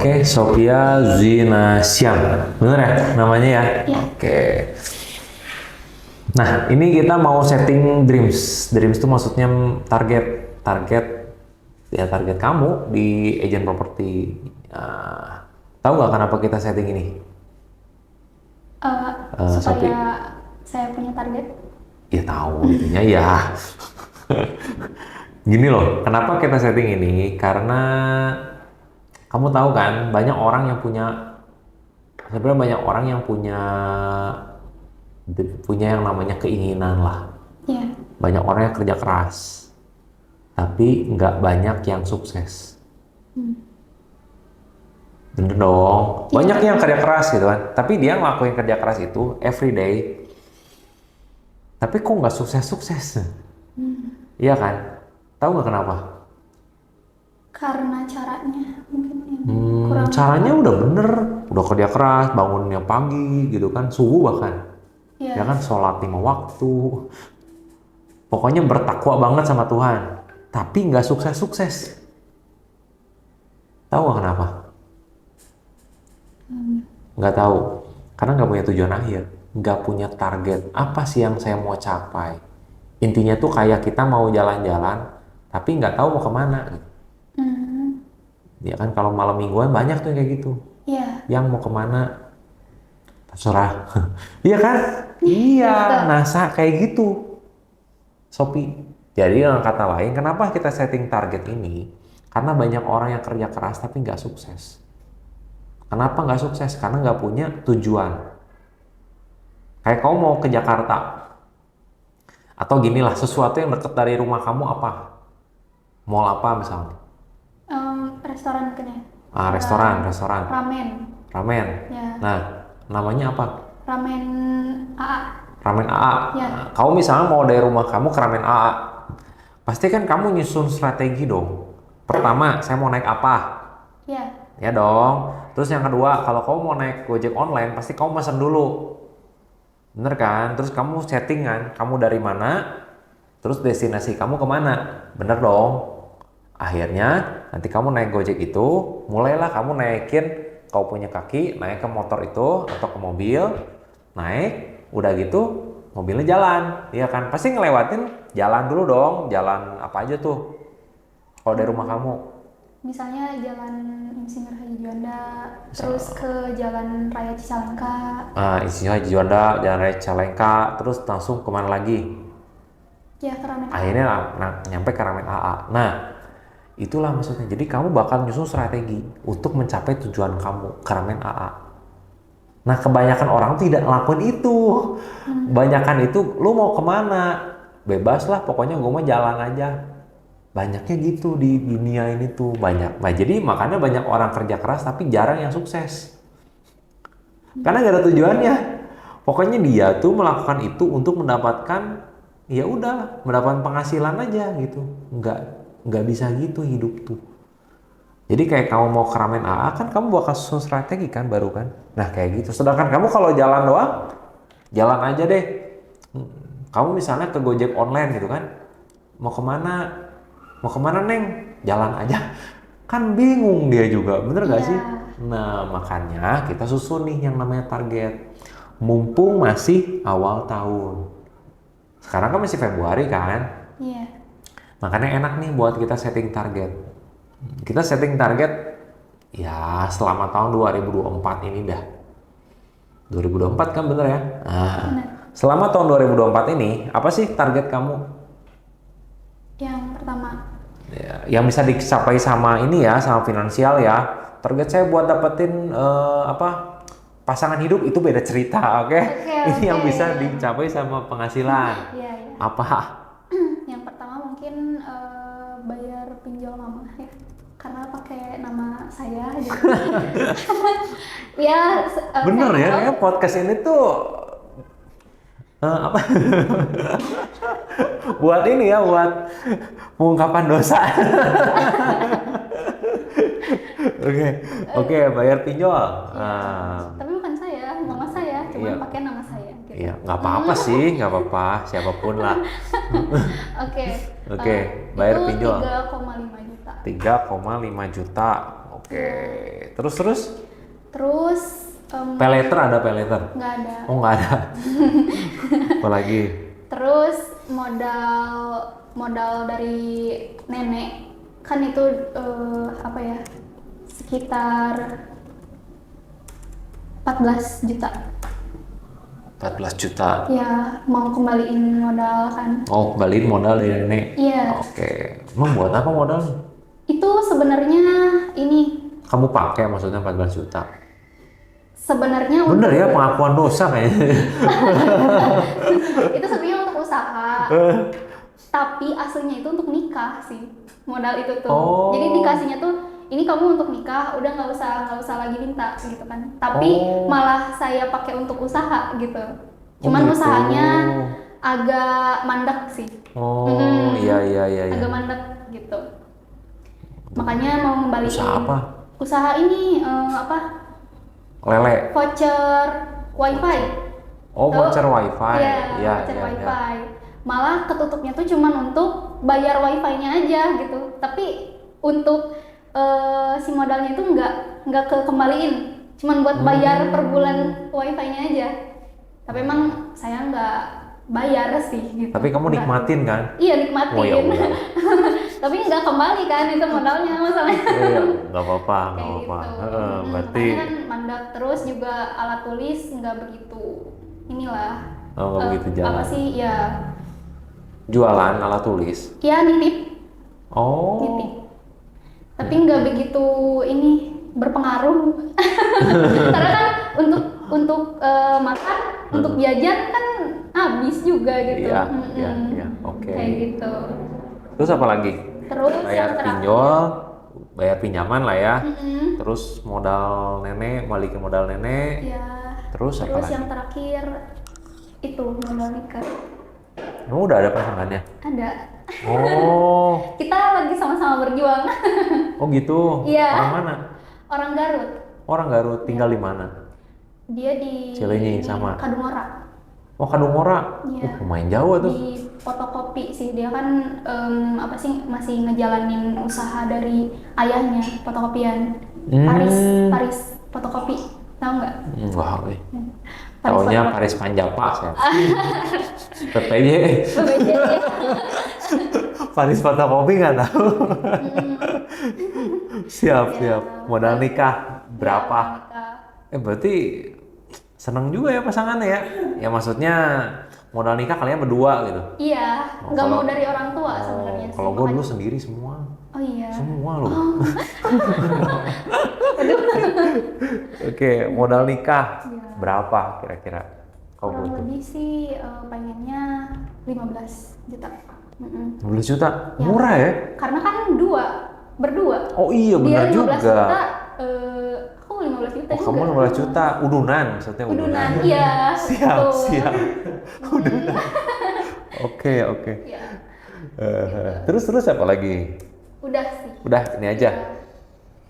Oke, Sophia Zinasian, bener ya namanya ya? Iya. Oke. Nah, ini kita mau setting dreams. Dreams itu maksudnya target kamu di agent property. Tahu nggak kenapa kita setting ini? Sophie? Supaya saya punya target. Ya tahu intinya ya. Gini loh, kenapa kita setting ini? Karena kamu tahu kan, sebenarnya banyak orang yang punya yang namanya keinginan lah. Iya. Banyak orang yang kerja keras, tapi nggak banyak yang sukses. Bener dong, banyak yang kerja keras gitu kan, tapi dia ngelakuin kerja keras itu every day, tapi kok nggak sukses-sukses? Iya kan? Tahu nggak kenapa? Karena caranya mungkin yang kurang. Caranya udah bener, udah kerja keras, bangunnya pagi gitu kan, subuh bahkan. Iya. Ya kan, sholat 5 waktu. Pokoknya bertakwa banget sama Tuhan, tapi nggak sukses-sukses. Tahu nggak kenapa? Nggak tahu, karena nggak punya tujuan akhir, nggak punya target. Apa sih yang saya mau capai? Intinya tuh kayak kita mau jalan-jalan, tapi nggak tahu mau kemana. Ya kan, kalau malam mingguan banyak tuh kayak gitu. Iya. Yang mau kemana terserah. Iya kan? Iya, NASA kayak gitu, Sophie. Jadi dengan kata lain, kenapa kita setting target ini? Karena banyak orang yang kerja keras tapi nggak sukses. Kenapa nggak sukses? Karena nggak punya tujuan. Kayak kamu mau ke Jakarta, atau ginilah, sesuatu yang deket dari rumah kamu apa? Mall apa misalnya? Restoran mungkin ya. Restoran. Ramen. Ya. Ya. Nah, namanya apa? Ramen AA. Ramen AA. Ya. Nah, kamu misalnya mau dari rumah kamu ke Ramen AA, pasti kan kamu nyusun strategi dong. Pertama, saya mau naik apa? Ya. Ya dong. Terus yang kedua, kalau kamu mau naik Gojek online, pasti kamu pesan dulu. Bener kan? Terus kamu settingan, kamu dari mana, terus destinasi kamu kemana. Bener dong? Akhirnya, nanti kamu naik Gojek itu, mulailah kamu naikin, kau punya kaki, naik ke motor itu, atau ke mobil, naik, udah gitu, mobilnya jalan. Iya kan? Pasti ngelewatin jalan dulu dong, jalan apa aja tuh, kalau dari rumah kamu. Misalnya Jalan Insinyur Haji Juanda, terus ke Jalan Raya Cicalengka. Insinyur Haji Juanda, Jalan Raya Cicalengka, terus langsung kemana lagi? Ya, ke Ramen AA. Akhirnya nyampe ke Ramen AA. Nah, itulah maksudnya. Jadi kamu bakal nyusun strategi untuk mencapai tujuan kamu ke Ramen AA. Nah, kebanyakan orang tidak ngelakuin itu. Banyakan itu, lu mau kemana? Bebas lah, pokoknya gue mau jalan aja. Banyaknya gitu di dunia ini tuh, banyak. Nah, jadi makanya banyak orang kerja keras tapi jarang yang sukses. Karena gak ada tujuannya. Pokoknya dia tuh melakukan itu untuk mendapatkan, ya udah, mendapatkan penghasilan aja gitu. Nggak bisa gitu hidup tuh. Jadi kayak kamu mau ke Ramen AA kan kamu bakal susun strategi kan baru kan. Nah kayak gitu. Sedangkan kamu kalau jalan doang, jalan aja deh. Kamu misalnya ke Gojek online gitu kan, mau kemana Neng? Jalan aja. Kan bingung dia juga, bener gak sih? Nah makanya kita susun nih yang namanya target. Mumpung masih awal tahun. Sekarang kan masih Februari kan? Iya. Makanya enak nih buat kita setting target. Kita setting target ya selama tahun 2024 ini dah. 2024 kan bener ya? Nah, selama tahun 2024 ini, apa sih target kamu? Yang pertama. Ya, yang bisa dicapai sama ini ya, sama finansial ya. Target saya buat dapetin pasangan hidup itu beda cerita, oke? Ini yang bisa dicapai sama penghasilan. Iya. Apa? Yang pertama mungkin bayar pinjol mama ya, karena pakai nama saya gitu. Ya. Bener ya, podcast ini tuh buat ini ya, buat pengungkapan dosa. Oke, bayar pinjol. Tapi bukan saya, mama saya, cuma pakai nama saya. Gitu. Iya, nggak apa-apa sih, nggak apa-apa, siapapun lah. Oke, bayar pinjol. 3,5 juta. 3,5 juta. Oke. Terus Terus pay later ada pay later? nggak ada. Oh nggak ada. Apalagi? Terus modal dari nenek kan itu apa ya, sekitar 14 juta. 14 juta. Ya mau kembaliin modal kan. Oh kembaliin modal dari nenek? Iya. Oke. Emang buat apa modalnya? Itu sebenarnya ini Kamu pakai maksudnya 14 juta? sebenarnya Bener ya, pengakuan dosa kayaknya. itu sebenarnya untuk usaha. Tapi aslinya itu untuk nikah sih, modal itu tuh. Oh. Jadi dikasihnya tuh ini kamu untuk nikah, udah nggak usah lagi minta gitu kan. Tapi malah saya pakai untuk usaha gitu. Cuman gitu. usahanya agak mandek sih. Oh iya. Agak mandek gitu. Makanya mau ngembaliin. Usaha apa? Usaha ini apa? Lele. Voucher wifi. Oh Tuh. voucher wifi. Iya, voucher wifi. Malah ketutupnya tuh cuman untuk bayar wifi-nya aja gitu. Tapi untuk si modalnya itu nggak kekembaliin. Cuman buat bayar per bulan wifi-nya aja. Tapi emang saya nggak bayar sih gitu. Tapi kamu nikmatin kan? Iya nikmatin. Oh ya udah. Tapi nggak kembali kan itu modalnya masalahnya. Iya, nggak apa-apa, nggak Kayak apa-apa. gitu. Berarti Makanya kan mandek terus juga alat tulis nggak begitu inilah. nggak begitu jalan. Apa sih ya? Jualan alat tulis. Ya nitip. Oh. Nitip. Tapi nggak begitu ini berpengaruh. Karena kan untuk makan, untuk jajan kan habis juga gitu. Iya. Oke. Kayak gitu. Terus apa lagi? Terus Bayar yang terakhir, pinjol, bayar pinjaman lah ya. mm-mm, Terus modal nenek, balikin modal nenek. ya. Terus apa lagi? yang terakhir itu modal nikah. Kamu udah ada pasangannya? Ada. Oh. Kita lagi sama-sama berjuang. Oh gitu. Iya. Orang mana? Orang Garut. Orang Garut. Tinggal di mana? Dia di Cileunyi sama? Kadungora. Oh Kadungora. Iya. Lumayan jauh tuh. Di fotokopi sih, dia kan apa sih masih ngejalanin usaha dari ayahnya, fotokopian. Paris fotokopi, tahu nggak? Wah, Paris taunya fotokopi. Paris Panjapa saya. PPJ. PBJ. Paris fotokopi nggak tahu. Siap. Modal nikah berapa? Berarti seneng juga ya pasangannya ya? Ya maksudnya modal nikah kalian berdua gitu? Iya, nggak mau dari orang tua sebenarnya sih. Kalau gue dulu makanya. sendiri semua. Oh iya. Semua loh. Oke, modal nikah Iya. berapa kira-kira? Kau Kurang butuh? lebih sih pengennya 15 juta. 15 juta? Ya. Murah ya? Karena kan berdua. Oh iya benar Dia 15 juga. juta, aku 15 juta Oh, juga. kamu 15 juta, udunan maksudnya Udunan, iya. Siap. betul. Udunan. Oke. Iya. Terus apa lagi? Udah sih. Udah ini aja.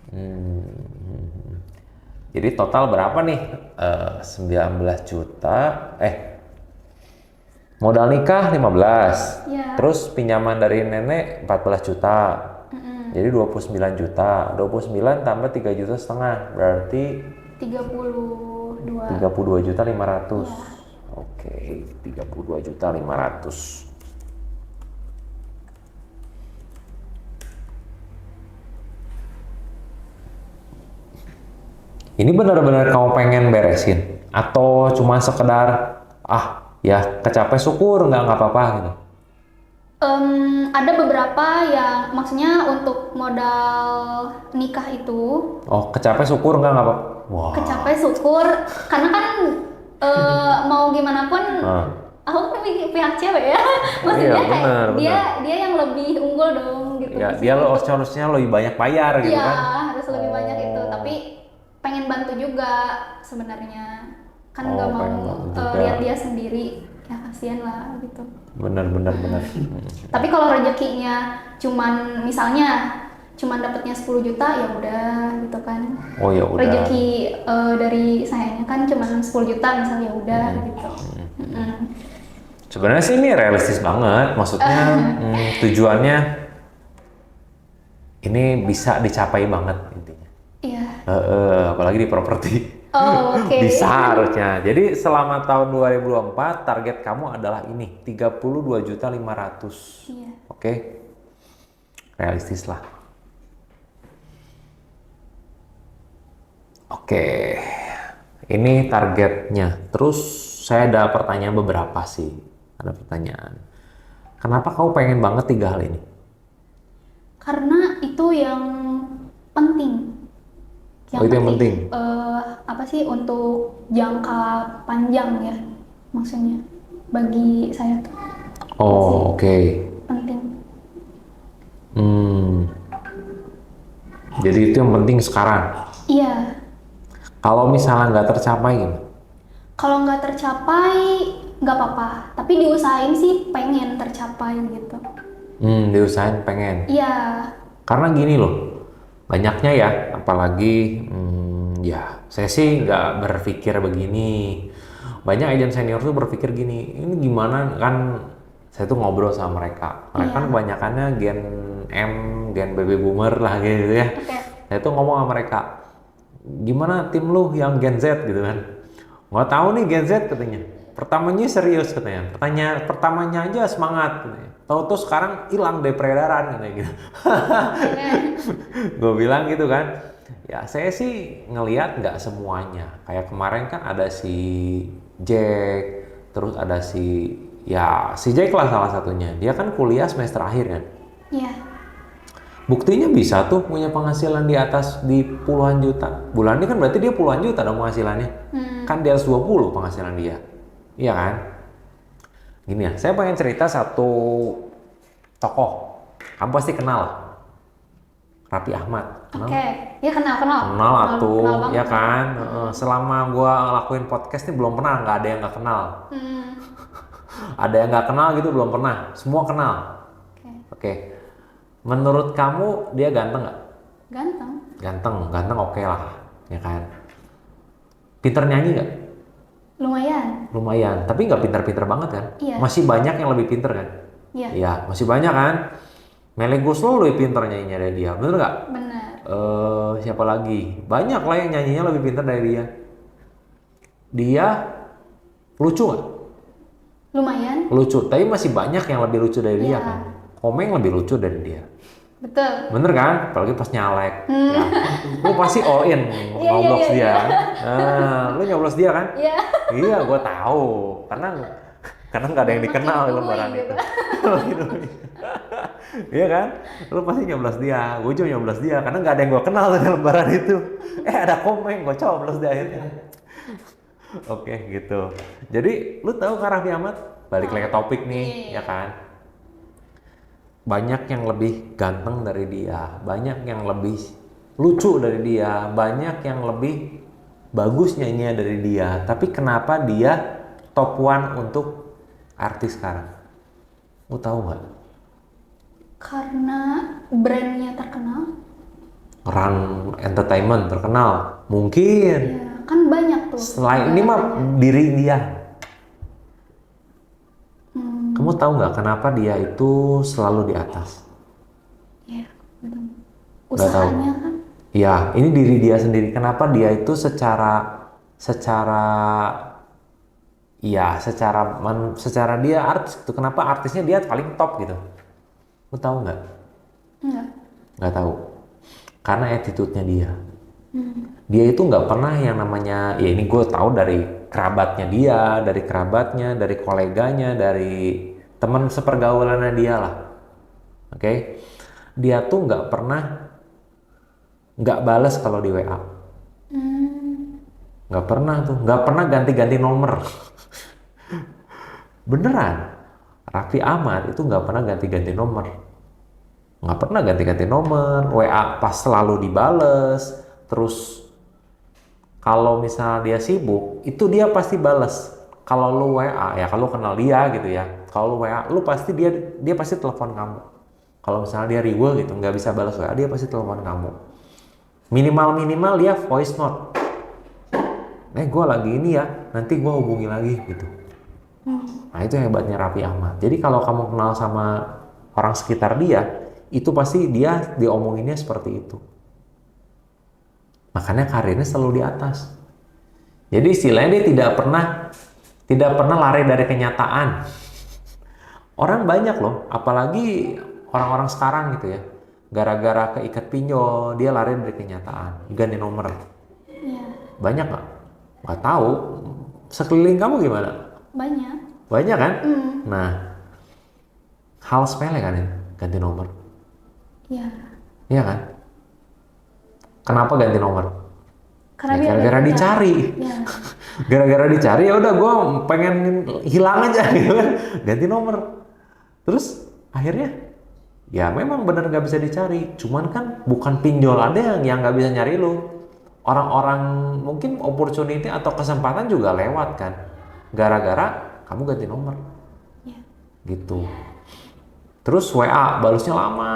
Iya. Jadi total berapa nih? 19 juta. Modal nikah 15. Iya. Terus pinjaman dari nenek 14 juta. Jadi 29 juta. 29 tambah 3 juta setengah. Berarti 32. 32 juta 500. Iya. Oke, 32 juta 500. Ini benar-benar kamu pengen beresin? Atau cuma sekedar, ya kecapai syukur, nggak apa-apa gitu? Ada beberapa yang maksudnya untuk modal nikah itu Oh, kecapai syukur nggak apa-apa? Wah. kecapai syukur karena kan mau gimana pun aku kan pihak cewek ya. Maksudnya Iya, kayak benar. dia yang lebih unggul dong gitu. Ya, Maksudnya dia lo untuk- harusnya lebih banyak bayar gitu Iya, kan? harus lebih banyak itu. Tapi pengen bantu juga sebenarnya. Kan Oh, nggak mau pengen bantu juga. lihat dia sendiri. Ya kasihan lah gitu. Benar. Tapi kalau rezekinya cuman dapatnya 10 juta ya udah gitu kan. Oh ya udah. Rezeki dari sayanya kan cuman 10 juta misalnya ya udah gitu. Sebenarnya sih ini realistis banget. Maksudnya tujuannya ini bisa dicapai banget intinya. Apalagi di properti. Oh, oke. Bisa harusnya. Jadi selama tahun 2024 target kamu adalah ini 32.500.000. Iya. Oke. Realistis lah. Oke. Ini targetnya. Terus saya ada pertanyaan beberapa sih. Ada pertanyaan. Kenapa kamu pengen banget 3 hal ini? Karena itu yang penting. Oh, itu yang penting. Apa sih untuk jangka panjang ya maksudnya bagi saya tuh Oh, oke. penting. Jadi itu yang penting sekarang. Iya. Kalau misalnya nggak tercapai gimana? Kalau nggak tercapai nggak apa-apa. Tapi diusahain sih pengen tercapai gitu. Diusahain pengen. Iya. Karena gini loh, banyaknya ya, apalagi ya saya sih nggak berpikir begini. Banyak agent senior tuh berpikir gini, ini gimana kan? Saya tuh ngobrol sama mereka. Mereka kan kebanyakannya Gen M, Gen baby boomer lah gitu ya. Oke. Saya tuh ngomong sama mereka, gimana tim lu yang Gen Z gitu kan? Nggak tahu nih Gen Z katanya. Pertamanya serius katanya. Pertamanya aja semangat katanya. Tahu-tahu sekarang hilang dari peredaran katanya gitu. Gue bilang gitu kan. Ya saya sih ngelihat nggak semuanya. Kayak kemarin kan ada si Jack, terus ada si Jack lah salah satunya. Dia kan kuliah semester akhir kan. Iya. Buktinya bisa tuh punya penghasilan di atas di puluhan juta. Bulan ini kan berarti dia puluhan juta dong penghasilannya. Kan di atas 20 penghasilan dia. Iya kan? Gini ya, saya pengen cerita satu tokoh. Kamu pasti kenal. Raffi Ahmad. Kenal? Oke. Ya kenal. Kenal atuh, banget. ya kan? Selama gua lakuin podcast ini belum pernah nggak ada yang nggak kenal. Ada yang nggak kenal gitu belum pernah. Semua kenal. Oke. Menurut kamu dia ganteng nggak? Ganteng oke lah, ya kan? Pinter nyanyi nggak? Lumayan, tapi nggak pinter-pinter banget kan? Iya. Masih banyak yang lebih pinter kan? Iya. Iya, masih banyak kan? Melly Goeslaw lebih pinter nyanyinya dari dia, bener nggak? Benar. Siapa lagi? Banyak lah yang nyanyinya lebih pinter dari dia. Dia lucu nggak? Lumayan. Lucu, tapi masih banyak yang lebih lucu dari dia Iya. kan? Komeng lebih lucu dari dia. Betul. Bener kan? Apalagi pas nyalek. Ya. Lu pasti all in nyoblos dia kan? Lu nyoblos dia kan? Iya. Iya, gue tahu. Karena nggak ada yang dikenal di lembaran gitu. itu. Iya kan? Lu pasti nyoblos dia. Gue juga nyoblos dia. Karena nggak ada yang gue kenal di lembaran itu. Ada Komeng, gue coblos dia akhirnya. Oke, gitu. Jadi, lu tahu kan Raffi Ahmad? Balik lagi ke topik nih, ya kan? Banyak yang lebih ganteng dari dia, banyak yang lebih lucu dari dia, banyak yang lebih bagus nyanyinya dari dia. Tapi kenapa dia top one untuk artis sekarang? Lu tahu nggak? Karena brandnya terkenal. Run Entertainment terkenal, mungkin. Ya, kan banyak tuh. Selain ini mah diri dia. Kamu tahu nggak kenapa dia itu selalu di atas? Iya, betul. Nggak tahu. Usahanya kan. Ya, ini diri dia sendiri. Kenapa dia itu secara dia artis itu. Kenapa artisnya dia paling top gitu? Lu tahu nggak? Enggak. Nggak tahu. Karena attitude-nya dia. Dia itu nggak pernah yang namanya, ya ini gue tahu dari kerabatnya dia, dari koleganya, dari teman sepergaulannya dia lah. Oke? Dia tuh nggak balas kalau di WA. Nggak pernah ganti-ganti nomor. Beneran, Raffi Ahmad itu nggak pernah ganti-ganti nomor. Nggak pernah ganti-ganti nomor, WA pas selalu dibales. Terus kalau misalnya dia sibuk, itu dia pasti bales. Kalau lu WA, ya kalau kenal dia gitu ya. Kalau lu WA, lu pasti dia pasti telepon kamu. Kalau misalnya dia riweuh gitu, nggak bisa balas WA, dia pasti telepon kamu. Minimal dia voice note. Gue lagi ini ya, nanti gue hubungi lagi gitu. Nah itu hebatnya Raffi Ahmad. Jadi kalau kamu kenal sama orang sekitar dia, itu pasti dia diomonginnya seperti itu. Makanya karirnya selalu di atas. Jadi istilahnya dia tidak pernah lari dari kenyataan. Orang banyak loh, apalagi orang-orang sekarang gitu ya. Gara-gara keikat pinjol, dia lari dari kenyataan, ganti nomor. Iya. Banyak nggak? Nggak tahu. Sekeliling kamu gimana? Banyak. Banyak kan? Nah, hal sepele kan ini, ganti nomor. Iya. Iya kan? Kenapa ganti nomor? Karena Ya, biar gara-gara berputar. dicari. Iya. Gara-gara dicari ya udah gue pengen hilang aja gitu kan. Ganti nomor. Terus akhirnya ya memang benar nggak bisa dicari. Cuman kan bukan pinjol ada yang nggak bisa nyari lu. Orang-orang mungkin opportunity atau kesempatan juga lewat kan. Gara-gara kamu ganti nomor. Iya. Gitu. Terus WA balasnya lama.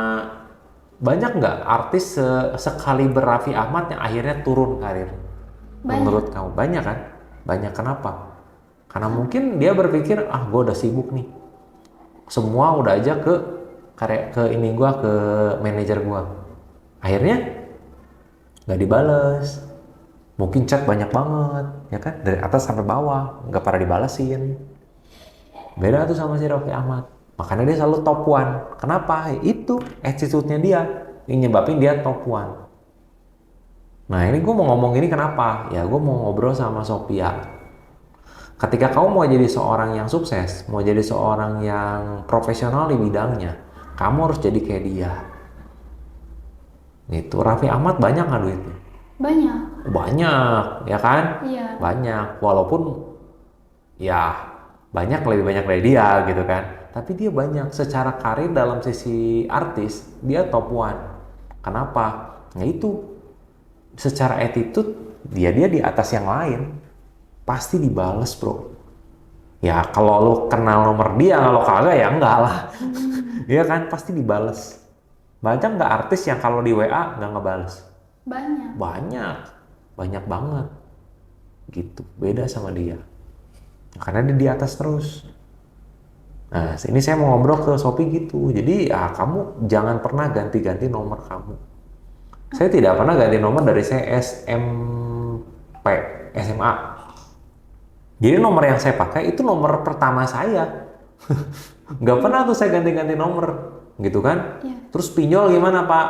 Banyak nggak artis sekaliber Raffi Ahmad yang akhirnya turun karir? Banyak. Menurut kamu banyak kan? Banyak kenapa? Karena mungkin dia berpikir gue udah sibuk nih. Semua udah aja ke ini gua, ke manajer gua. Akhirnya nggak dibales. Mungkin chat banyak banget, ya kan? Dari atas sampai bawah nggak pada dibalesin. Beda tuh sama si Raffi Ahmad. Makanya dia selalu top 1. Kenapa? Itu attitude-nya dia yang nyebabin dia top 1. Nah ini gue mau ngomong ini kenapa? Ya gue mau ngobrol sama Sophia. Ketika kamu mau jadi seorang yang sukses, mau jadi seorang yang profesional di bidangnya, kamu harus jadi kayak dia. Itu Raffi Ahmad banyak nggak duitnya? Banyak. Banyak, ya kan? Iya. Banyak, walaupun ya banyak, lebih banyak dari dia gitu kan. Tapi dia banyak secara karir dalam sisi artis, dia top 1. Kenapa? Nah itu, secara attitude dia di atas yang lain. Pasti dibales bro. Ya kalau lo kenal nomor dia, kalau kagak ya enggak lah. Iya kan, pasti dibales. Banyak nggak artis yang kalau di WA nggak ngebales? Banyak. Banyak banget. Gitu, beda sama dia. Karena dia di atas terus. Nah, ini saya mau ngobrol ke Sophie gitu. Jadi, kamu jangan pernah ganti-ganti nomor kamu. Saya tidak pernah ganti nomor dari saya SMA. Jadi nomor yang saya pakai itu nomor pertama saya. Nggak pernah tuh saya ganti-ganti nomor, gitu kan? Iya. Terus pinjol gimana Pak?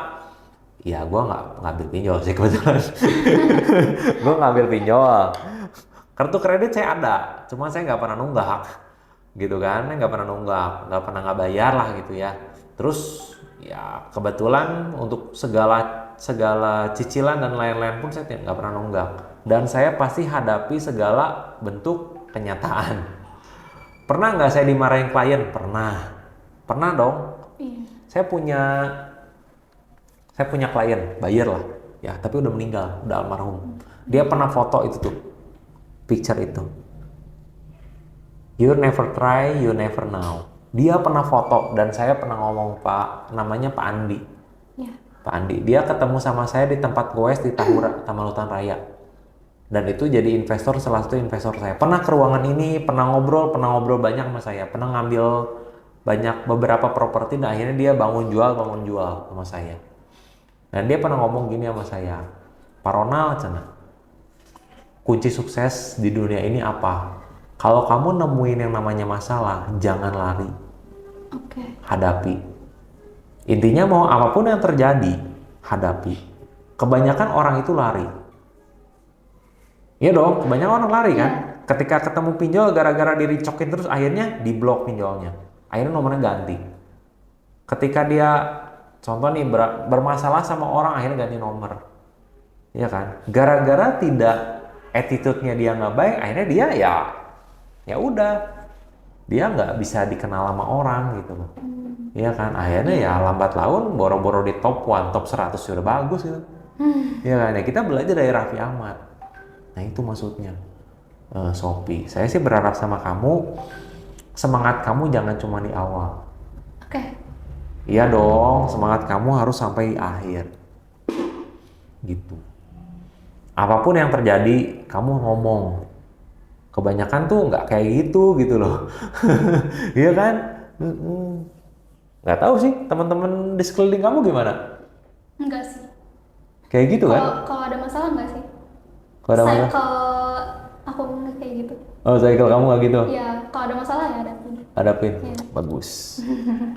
Ya, gue nggak ngambil pinjol sih kebetulan. Gue ngambil pinjol. Kartu kredit saya ada, cuma saya nggak pernah nunggak, gitu kan? Nggak pernah nunggak, nggak pernah nggak bayar lah gitu ya. Terus ya kebetulan untuk segala cicilan dan lain-lain pun saya nggak pernah nunggak. Dan saya pasti hadapi segala bentuk kenyataan. Pernah nggak saya dimarahin klien? Pernah dong. Iya. Saya punya klien, buyer lah, ya tapi udah meninggal, udah almarhum. Dia pernah foto itu tuh, picture itu. You never try, you never know. Dia pernah foto dan saya pernah ngomong namanya Pak Andi. Iya. Pak Andi, dia ketemu sama saya di tempat goes di Tahura, Taman Hutan Raya. Dan itu jadi salah satu investor saya. Pernah ke ruangan ini, pernah ngobrol banyak sama saya. Pernah ngambil beberapa properti dan akhirnya dia bangun jual sama saya. Dan dia pernah ngomong gini sama saya, Pak Ronald, kunci sukses di dunia ini apa? Kalau kamu nemuin yang namanya masalah, jangan lari. Oke. Hadapi. Intinya mau apapun yang terjadi, hadapi. Kebanyakan orang itu lari. Iya dong, kebanyakan orang lari kan. Ketika ketemu pinjol gara-gara diricokin terus akhirnya diblok pinjolnya. Akhirnya nomornya ganti. Ketika dia contoh nih bermasalah sama orang akhirnya ganti nomor. Iya kan? Gara-gara tidak attitude-nya dia nggak baik, akhirnya dia ya udah. Dia nggak bisa dikenal sama orang gitu loh. Iya kan? Akhirnya ya lambat laun boro-boro di top 1, top 100 sudah bagus gitu. Iya kan? Ya kita belajar dari Raffi Ahmad. Nah itu maksudnya Sophie. Saya sih berharap sama kamu, semangat kamu jangan cuma di awal. Oke. Iya dong, semangat kamu harus sampai akhir. Gitu. Apapun yang terjadi, kamu ngomong. Kebanyakan tuh nggak kayak gitu loh. Iya kan? Nggak tahu sih, teman-teman di sekeliling kamu gimana? Enggak sih. Kayak gitu kan? Kalau ada masalah nggak sih? Kalau ada masalah? Cycle aku nggak kayak gitu. Oh, cycle kamu nggak gitu? Iya, kalau ada masalah ya ada. Hadapin. Iya. Bagus.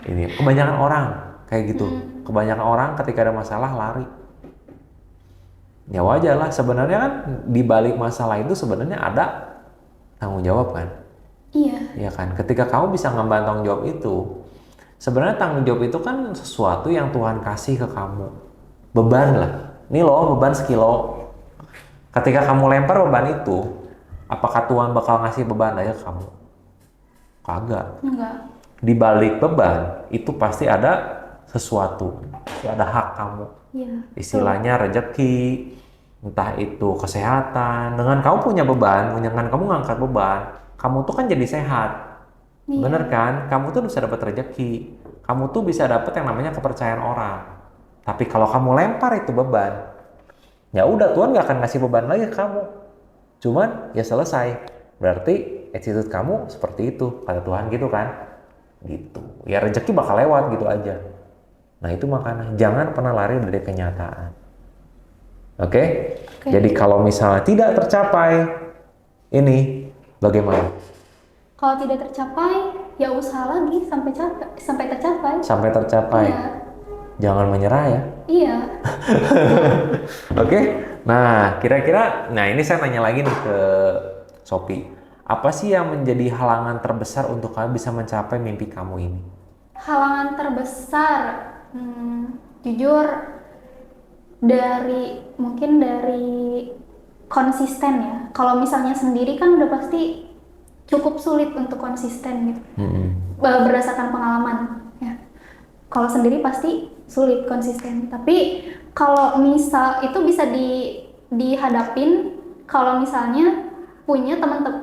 Ini kebanyakan orang kayak gitu. Kebanyakan orang ketika ada masalah lari. Ya wajar lah, sebenarnya kan di balik masalah itu sebenarnya ada tanggung jawab kan? Iya. Ya kan? Ketika kamu bisa ngemban tanggung jawab itu, sebenarnya tanggung jawab itu kan sesuatu yang Tuhan kasih ke kamu. Beban lah. Ini loh beban sekilo. Ketika kamu lempar beban itu, apakah Tuhan bakal ngasih beban aja ke kamu? Kagak. Enggak. Di balik beban itu pasti ada sesuatu, pasti ada hak kamu. Iya. Istilahnya rezeki, entah itu kesehatan. Dengan kamu punya beban, dengan kamu ngangkat beban, kamu tuh kan jadi sehat. Iya. Bener kan? Kamu tuh bisa dapat rezeki. Kamu tuh bisa dapat yang namanya kepercayaan orang. Tapi kalau kamu lempar itu beban, ya udah Tuhan gak akan ngasih beban lagi ke kamu. Cuman ya selesai. Berarti attitude kamu seperti itu, kata Tuhan gitu kan? Gitu. Ya rezeki bakal lewat gitu aja. Nah itu makanya jangan pernah lari dari kenyataan. Oke? Jadi kalau misalnya tidak tercapai, ini bagaimana? Kalau tidak tercapai, ya usaha lagi sampai tercapai. Sampai tercapai. Iya. Jangan menyerah ya. Iya. Oke? Nah kira-kira, nah ini saya nanya lagi nih ke Sophie. Apa sih yang menjadi halangan terbesar untuk kamu bisa mencapai mimpi kamu ini? Halangan terbesar, jujur mungkin dari konsisten ya. Kalau misalnya sendiri kan udah pasti cukup sulit untuk konsisten gitu. Berdasarkan pengalaman ya. Kalau sendiri pasti sulit konsisten. Tapi kalau misal itu bisa dihadapin kalau misalnya punya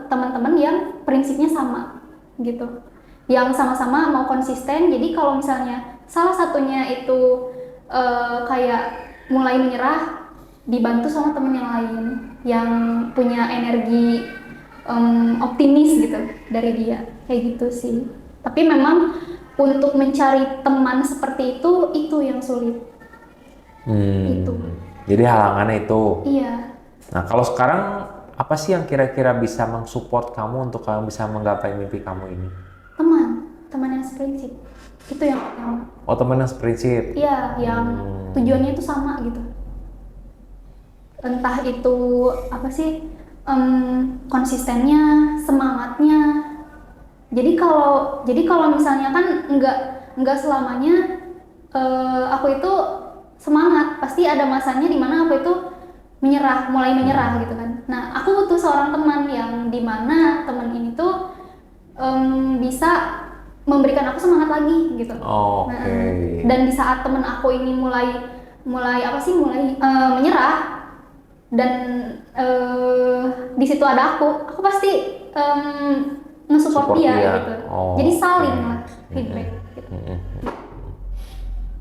teman-teman yang prinsipnya sama gitu. Yang sama-sama mau konsisten. Jadi kalau misalnya salah satunya itu kayak mulai menyerah, dibantu sama temen yang lain yang punya energi optimis gitu dari dia, kayak gitu sih. Tapi memang untuk mencari teman seperti itu yang sulit. Itu. Jadi halangannya itu. Iya. Nah kalau sekarang apa sih yang kira-kira bisa mensupport kamu untuk kamu bisa menggapai mimpi kamu ini? Teman yang seprinsip. Itu yang pertama. Oh teman yang seprinsip. Iya, yang tujuannya itu sama gitu. Entah itu apa sih, konsistennya, semangatnya. Jadi kalau misalnya kan nggak selamanya aku itu semangat, pasti ada masanya di mana aku itu mulai menyerah gitu kan. Nah, aku butuh seorang teman yang dimana teman ini tuh bisa memberikan aku semangat lagi gitu. Oke. Nah, dan di saat teman aku ini mulai menyerah dan di situ ada aku pasti nge-support dia gitu. Jadi saling lah feedback gitu.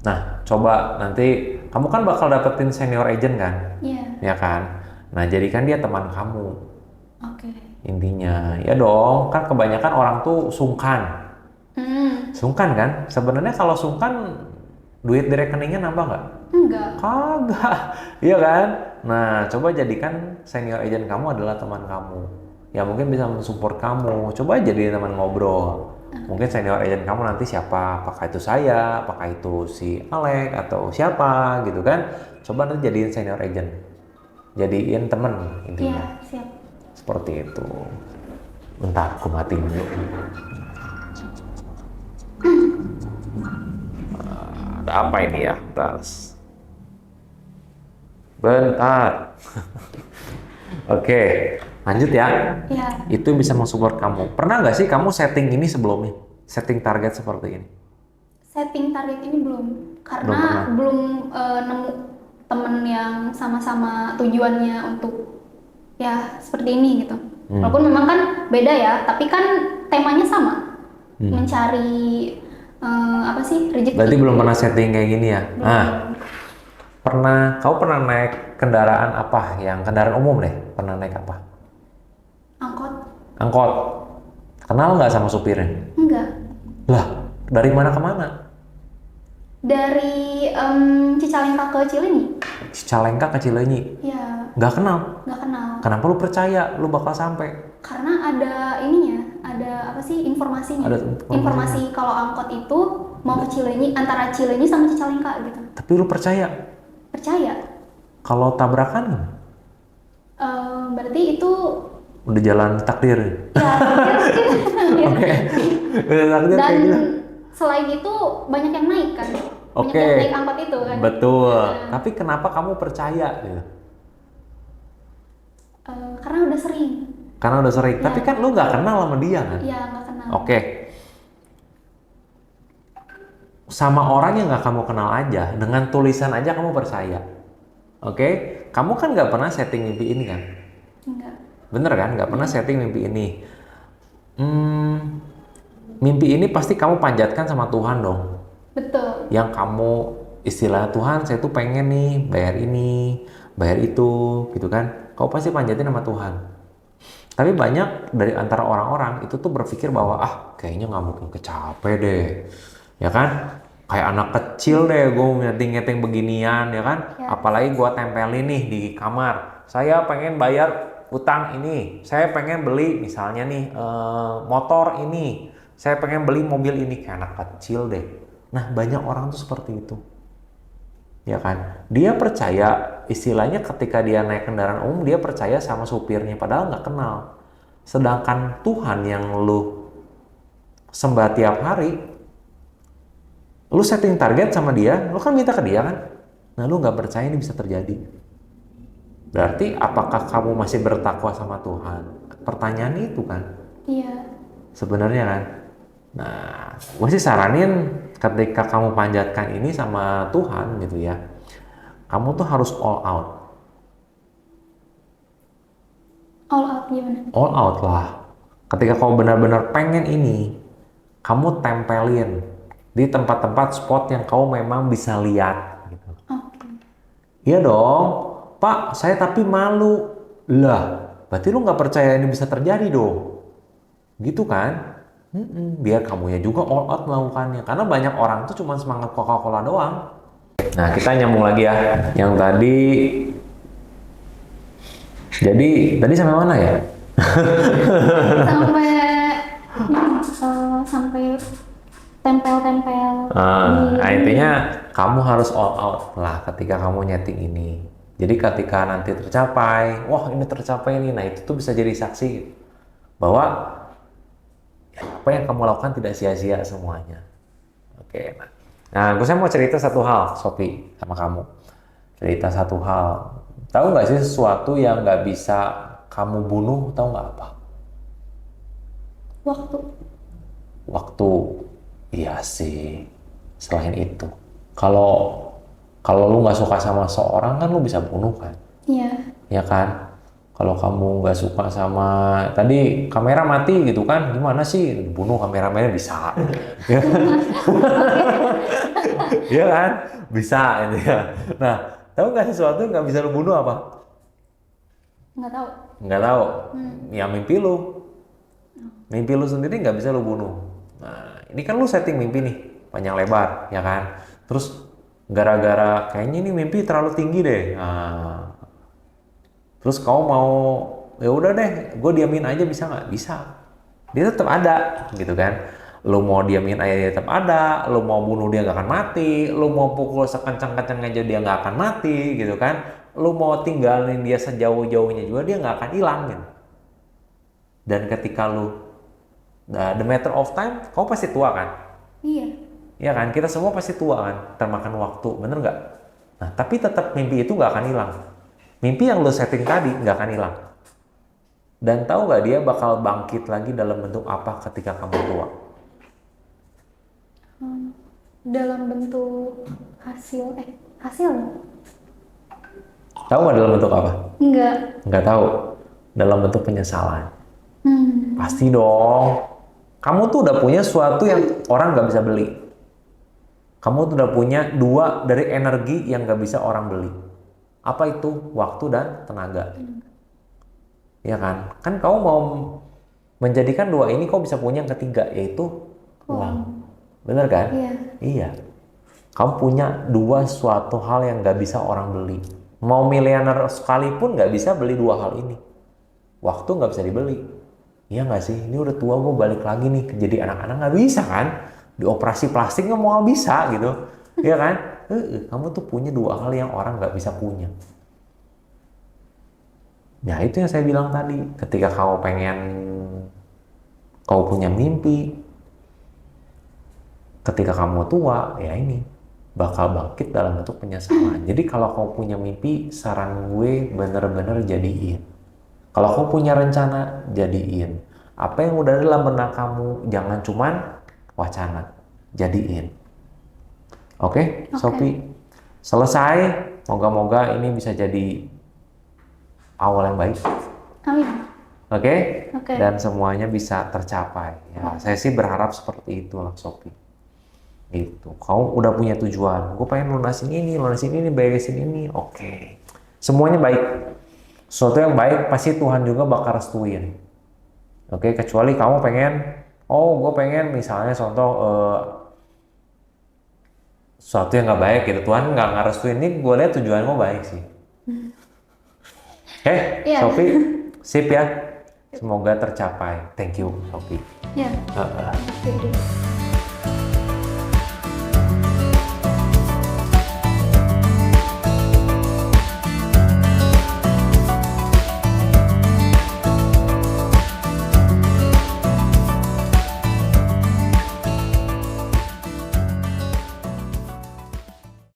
Nah, coba nanti kamu kan bakal dapetin senior agent kan? Iya. Ya kan? Nah, jadikan dia teman kamu. Oke. Intinya, ya dong, kan kebanyakan orang tuh sungkan. Sungkan kan? Sebenarnya kalau sungkan, duit di rekeningnya nambah nggak? Enggak. Kagak, iya kan? Nah, coba jadikan senior agent kamu adalah teman kamu. Ya mungkin bisa mensupport kamu. Coba jadi teman ngobrol. Mungkin senior agent kamu nanti siapa? Apakah itu saya? Apakah itu si Alek? Atau siapa gitu kan? Coba nanti jadiin senior agent. Jadiin teman intinya. Iya, siap. Seperti itu. Bentar, aku mati dulu. Ada apa ini ya? Bentar. Oke, lanjut ya. Iya. Itu bisa mensupport kamu. Pernah nggak sih kamu setting ini sebelumnya? Setting target seperti ini? Setting target ini belum, Belum karena pernah. belum nemu temen yang sama-sama tujuannya untuk ya seperti ini gitu. Walaupun memang kan beda ya, tapi kan temanya sama, mencari apa sih, rezeki. Berarti belum pernah setting kayak gini ya? Belum. Nah, kamu pernah naik kendaraan apa? Yang kendaraan umum deh, pernah naik apa? Angkot? Angkot. Kenal nggak sama supirnya? Enggak. Lah, dari mana ke mana? Dari Cicalengka ke Cileunyi. Cicalengka ke Cileunyi. Ya, Nggak kenal. nggak kenal. Kenapa lu percaya lu bakal sampai? Karena ada ininya, ada apa sih informasinya? Ada Informasi kalau angkot itu mau ke Cileunyi, antara Cileunyi sama Cicalengka gitu. Tapi lu percaya? Percaya. Kalau tabrakan gimana? Berarti itu Udah jalan takdir. ya mungkin. Oke. Udah takdir Dan kayak gitu. selain itu banyak yang naik kan, banyak Oke. yang naik angkot itu kan. Betul. Tapi kenapa kamu percaya gitu? Karena udah sering. Karena udah sering. Ya. Tapi kan lu nggak kenal sama dia kan? Iya, nggak kenal. Oke. Sama orang yang nggak kamu kenal aja, dengan tulisan aja kamu percaya. Oke? Kamu kan nggak pernah setting mimpi ini kan? Enggak. Bener kan? Nggak pernah setting mimpi ini. Mimpi ini pasti kamu panjatkan sama Tuhan dong. Betul. Yang kamu istilah Tuhan, saya tuh pengen nih bayar ini, bayar itu, gitu kan? Kau pasti panjatin sama Tuhan. Tapi banyak dari antara orang-orang itu tuh berpikir bahwa kayaknya nggak mungkin kecapek deh, ya kan? Kayak anak kecil deh, gue ngeting-ngeting beginian, ya kan? Ya. Apalagi gue tempelin nih di kamar. Saya pengen bayar utang ini, saya pengen beli misalnya nih motor ini, saya pengen beli mobil ini, kayak anak kecil deh. Nah banyak orang tuh seperti itu, ya kan? Dia percaya, istilahnya ketika dia naik kendaraan umum dia percaya sama supirnya, padahal nggak kenal. Sedangkan Tuhan yang lu sembah tiap hari, lu setting target sama dia, lu kan minta ke dia kan? Nah lu nggak percaya ini bisa terjadi. Berarti apakah kamu masih bertakwa sama Tuhan? Pertanyaan itu kan Iya. sebenarnya kan. Nah, gue sih saranin ketika kamu panjatkan ini sama Tuhan gitu ya, kamu tuh harus all out. All out gimana? All out lah. Ketika kamu benar-benar pengen ini, kamu tempelin di tempat-tempat spot yang kamu memang bisa lihat gitu. Oke. Iya dong, Pak, saya tapi malu. Lah, berarti lu nggak percaya ini bisa terjadi dong. Gitu kan? Biar kamunya juga all out melakukannya. Karena banyak orang tuh cuma semangat Coca-Cola doang. Nah, kita nyambung lagi ya. Yang tadi, jadi tadi sampai mana ya? Sampai tempel-tempel. Nah, intinya kamu harus all out lah ketika kamu nyeting ini. Jadi ketika nanti tercapai, wah ini tercapai nih, nah itu tuh bisa jadi saksi bahwa apa yang kamu lakukan tidak sia-sia semuanya. Oke, nah gue mau cerita satu hal, Sophie, sama kamu. Cerita satu hal. Tahu nggak sih sesuatu yang nggak bisa kamu bunuh, tahu nggak apa? Waktu. Iya sih. Selain itu, kalau lu nggak suka sama seorang kan lu bisa bunuh kan? Iya. Ya kan? Kalau kamu nggak suka sama tadi kamera mati gitu kan, gimana sih bunuh kameramennya bisa? Ya. Iya kan? Bisa ini ya. Nah, tahu nggak sesuatu yang nggak bisa lu bunuh apa? Nggak tahu. Nggak tahu. Ya mimpi lu. Mimpi lu sendiri nggak bisa lu bunuh. Nah, ini kan lu setting mimpi nih, panjang lebar, ya kan? Terus gara-gara kayaknya ini mimpi terlalu tinggi deh. Nah, terus kau mau ya udah deh, gue diamin aja bisa nggak? Bisa. Dia tetap ada, gitu kan? Lu mau diamin aja dia tetap ada, lu mau bunuh dia nggak akan mati, lu mau pukul sekencang-kencang aja dia nggak akan mati, gitu kan? Lu mau tinggalin dia sejauh-jauhnya juga dia nggak akan hilang, gitu. Dan ketika lu the matter of time, kau pasti tua kan? Iya. Iya kan? Kita semua pasti tua kan? Termakan waktu, bener nggak? Nah, tapi tetap mimpi itu nggak akan hilang. Mimpi yang lo setting tadi nggak akan hilang. Dan tahu nggak dia bakal bangkit lagi dalam bentuk apa ketika kamu tua? Dalam bentuk hasilnya? Tahu nggak dalam bentuk apa? Enggak. Nggak tahu. Dalam bentuk penyesalan. Pasti dong. Kamu tuh udah punya sesuatu yang orang nggak bisa beli. Kamu tuh udah punya dua dari energi yang nggak bisa orang beli. Apa itu? Waktu dan tenaga. Ya kan? Kan kamu mau menjadikan dua ini, kau bisa punya yang ketiga, yaitu uang. Bener kan? Iya. Iya. Kamu punya suatu hal yang nggak bisa orang beli. Mau miliuner sekalipun nggak bisa beli dua hal ini. Waktu nggak bisa dibeli. Iya nggak sih? Ini udah tua, gue balik lagi nih jadi anak-anak, nggak bisa kan? Dioperasi plastik nggak mau bisa gitu, iya kan? Kamu tuh punya dua hal yang orang nggak bisa punya. Ya itu yang saya bilang tadi. Ketika kau punya mimpi, ketika kamu tua, ya ini bakal bangkit dalam bentuk penyesalan. Jadi kalau kau punya mimpi, saran gue bener-bener jadiin. Kalau kau punya rencana, jadiin. Apa yang udah dalam benak kamu, jangan cuman wacana, jadiin. Oke, Sophie? Selesai. Moga-moga ini bisa jadi awal yang baik. Amin. Oke? Oke. Dan semuanya bisa tercapai. Ya, saya sih berharap seperti itulah, Sophie. Gitu. Kau udah punya tujuan. Gue pengen lunasin ini, beresin ini. Oke. Semuanya baik. Sesuatu yang baik pasti Tuhan juga bakal restuin. Oke, kecuali kamu pengen, gue pengen misalnya contoh sesuatu yang nggak baik gitu. Tuhan nggak ngerestuin, ini gue lihat tujuanmu baik sih. Iya. Sophie, sip ya. Semoga tercapai. Thank you, Sophie. Iya.